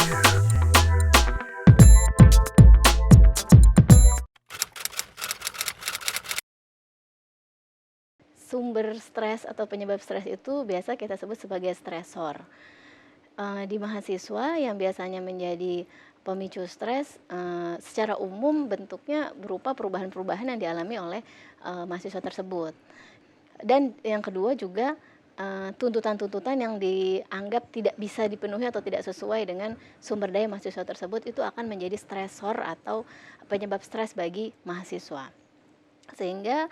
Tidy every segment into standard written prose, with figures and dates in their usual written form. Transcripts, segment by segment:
Sumber stres atau penyebab stres itu biasa kita sebut sebagai stresor. Di mahasiswa yang biasanya menjadi pemicu stres, secara umum bentuknya berupa perubahan-perubahan yang dialami oleh, mahasiswa tersebut. Dan yang kedua juga, tuntutan-tuntutan yang dianggap tidak bisa dipenuhi atau tidak sesuai dengan sumber daya mahasiswa tersebut itu akan menjadi stresor atau penyebab stres bagi mahasiswa. Sehingga,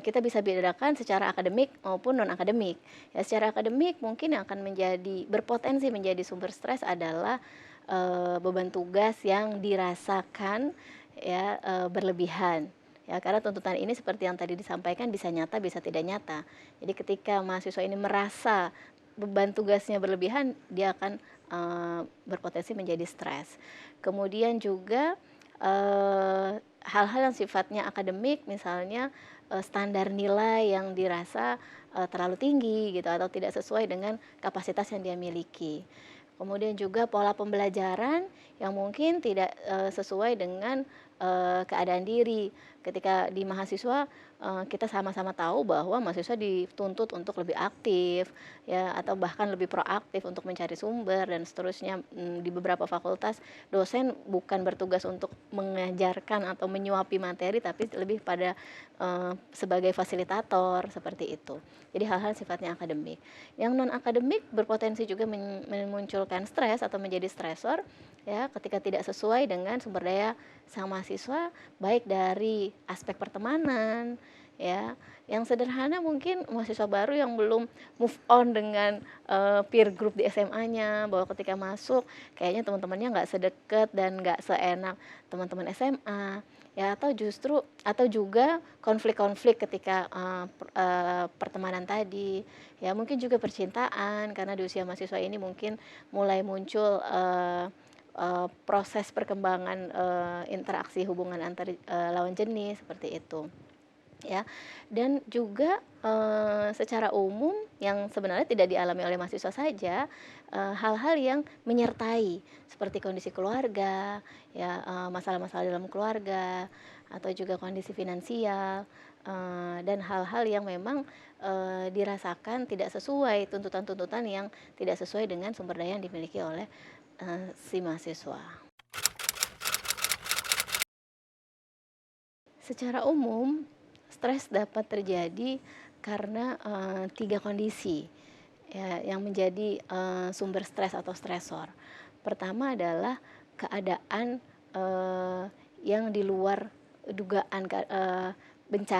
kita bisa bedakan secara akademik maupun non akademik. Ya, secara akademik mungkin yang akan berpotensi menjadi sumber stres adalah, beban tugas yang dirasakan ya, berlebihan. Ya, karena tuntutan ini seperti yang tadi disampaikan bisa nyata, bisa tidak nyata. Jadi ketika mahasiswa ini merasa beban tugasnya berlebihan, dia akan, berpotensi menjadi stres. Kemudian juga, hal-hal yang sifatnya akademik misalnya, standar nilai yang dirasa, terlalu tinggi gitu atau tidak sesuai dengan kapasitas yang dia miliki. Kemudian juga pola pembelajaran yang mungkin tidak, sesuai dengan, keadaan diri. Ketika di mahasiswa, kita sama-sama tahu bahwa mahasiswa dituntut untuk lebih aktif, ya, atau bahkan lebih proaktif untuk mencari sumber dan seterusnya. Di beberapa fakultas, dosen bukan bertugas untuk mengajarkan atau menyuapi materi, tapi lebih pada, sebagai fasilitator, seperti itu. Jadi hal-hal sifatnya akademik. Yang non akademik berpotensi juga memunculkan stres atau menjadi stresor, ya, ketika tidak sesuai dengan sumber daya sang mahasiswa, baik dari aspek pertemanan, ya. Yang sederhana mungkin mahasiswa baru yang belum move on dengan, peer group di SMA-nya, bahwa ketika masuk kayaknya teman-temannya nggak sedekat dan nggak seenak teman-teman SMA, ya, atau juga konflik-konflik ketika, pertemanan tadi, ya, mungkin juga percintaan karena di usia mahasiswa ini mungkin mulai muncul, proses perkembangan, interaksi hubungan antar, lawan jenis seperti itu, ya. Dan juga, secara umum yang sebenarnya tidak dialami oleh mahasiswa saja, hal-hal yang menyertai seperti kondisi keluarga, ya, masalah-masalah dalam keluarga atau juga kondisi finansial, dan hal-hal yang memang, dirasakan tidak sesuai, tuntutan-tuntutan yang tidak sesuai dengan sumber daya yang dimiliki oleh, si mahasiswa. Secara umum, stres dapat terjadi karena, 3 kondisi, ya, yang menjadi, sumber stres atau stresor. Pertama adalah keadaan, yang di luar dugaan,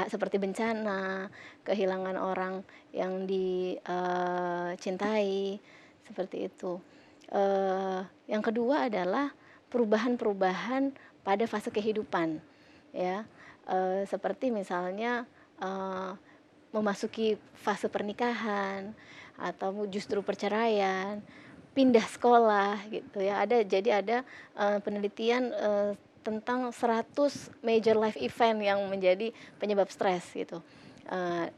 seperti bencana, kehilangan orang yang dicintai, seperti itu. Yang kedua adalah perubahan-perubahan pada fase kehidupan, ya. Seperti misalnya, memasuki fase pernikahan atau justru perceraian, pindah sekolah gitu ya. Jadi ada penelitian, tentang 100 major life event yang menjadi penyebab stres gitu.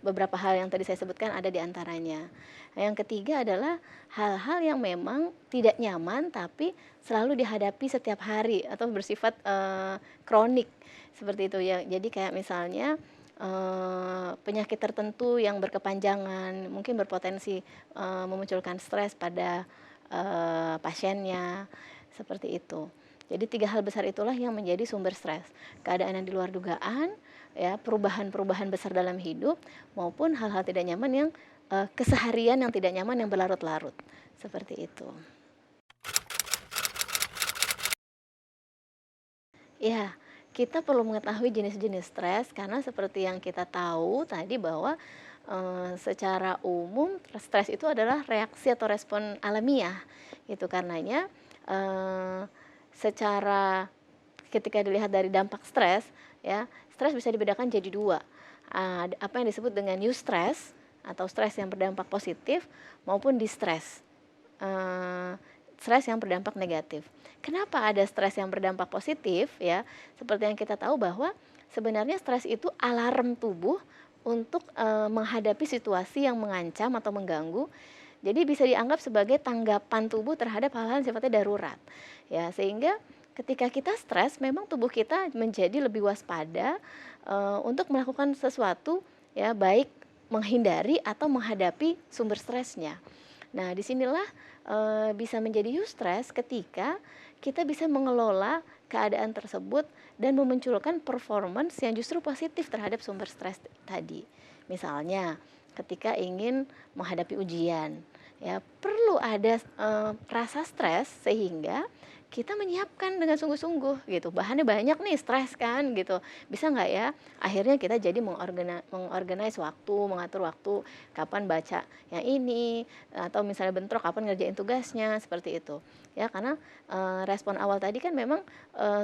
Beberapa hal yang tadi saya sebutkan ada di antaranya. Yang ketiga adalah hal-hal yang memang tidak nyaman tapi selalu dihadapi setiap hari atau bersifat, kronik, seperti itu ya. Jadi kayak misalnya, penyakit tertentu yang berkepanjangan mungkin berpotensi, memunculkan stres pada, pasiennya, seperti itu. Jadi 3 hal besar itulah yang menjadi sumber stres. Keadaan yang di luar dugaan, ya, perubahan-perubahan besar dalam hidup, maupun hal-hal tidak nyaman yang, keseharian yang tidak nyaman yang berlarut-larut, seperti itu. Ya, kita perlu mengetahui jenis-jenis stres karena seperti yang kita tahu tadi bahwa, secara umum stres itu adalah reaksi atau respon alamiah, gitu. Karenanya, eee, secara ketika dilihat dari dampak stres, ya, stres bisa dibedakan jadi 2, apa yang disebut dengan eustress atau stres yang berdampak positif maupun distress. Eee, Stres yang berdampak negatif. Kenapa ada stres yang berdampak positif ya, seperti yang kita tahu bahwa sebenarnya stres itu alarm tubuh untuk, menghadapi situasi yang mengancam atau mengganggu Jadi bisa dianggap sebagai tanggapan tubuh terhadap hal-hal yang sifatnya darurat. Ya, sehingga ketika kita stres memang tubuh kita menjadi lebih waspada, untuk melakukan sesuatu ya, baik menghindari atau menghadapi sumber stresnya. Nah, disinilah bisa menjadi eustress ketika kita bisa mengelola keadaan tersebut dan memunculkan performance yang justru positif terhadap sumber stres tadi. Misalnya, ketika ingin menghadapi ujian, ya perlu ada rasa stres sehingga kita menyiapkan dengan sungguh-sungguh gitu. Bahannya banyak nih, stres kan gitu. Bisa nggak ya? Akhirnya kita jadi mengorganize waktu, mengatur waktu, kapan baca yang ini, atau misalnya bentrok kapan ngerjain tugasnya, seperti itu. Ya, karena respon awal tadi kan memang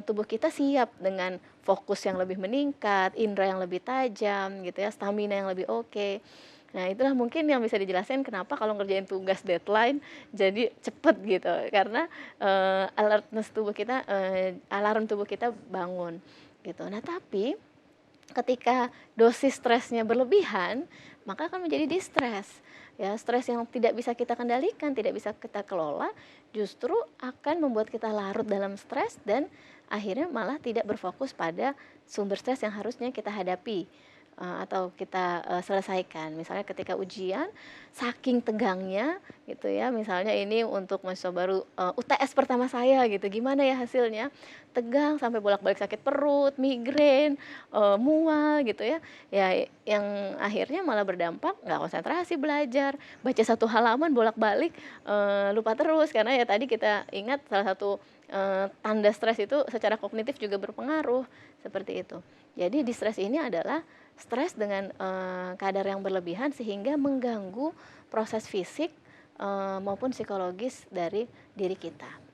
tubuh kita siap dengan fokus yang lebih meningkat, indera yang lebih tajam gitu ya, stamina yang lebih oke. Nah, itulah mungkin yang bisa dijelaskan kenapa kalau ngerjain tugas deadline jadi cepet gitu, karena alertness tubuh kita, alarm tubuh kita bangun gitu. Nah, tapi ketika dosis stresnya berlebihan, maka akan menjadi distres. Ya, stres yang tidak bisa kita kendalikan, tidak bisa kita kelola, justru akan membuat kita larut dalam stres dan akhirnya malah tidak berfokus pada sumber stres yang harusnya kita hadapi, atau kita selesaikan. Misalnya ketika ujian, saking tegangnya gitu ya, misalnya ini untuk mahasiswa baru, UTS pertama saya gitu, gimana ya hasilnya? Tegang sampai bolak-balik sakit perut, migrain, mual gitu ya. Ya yang akhirnya malah berdampak nggak konsentrasi belajar, baca satu halaman bolak-balik, lupa terus karena ya tadi kita ingat salah satu, tanda stres itu secara kognitif juga berpengaruh, seperti itu. Jadi distres ini adalah stres dengan kadar yang berlebihan sehingga mengganggu proses fisik, maupun psikologis dari diri kita.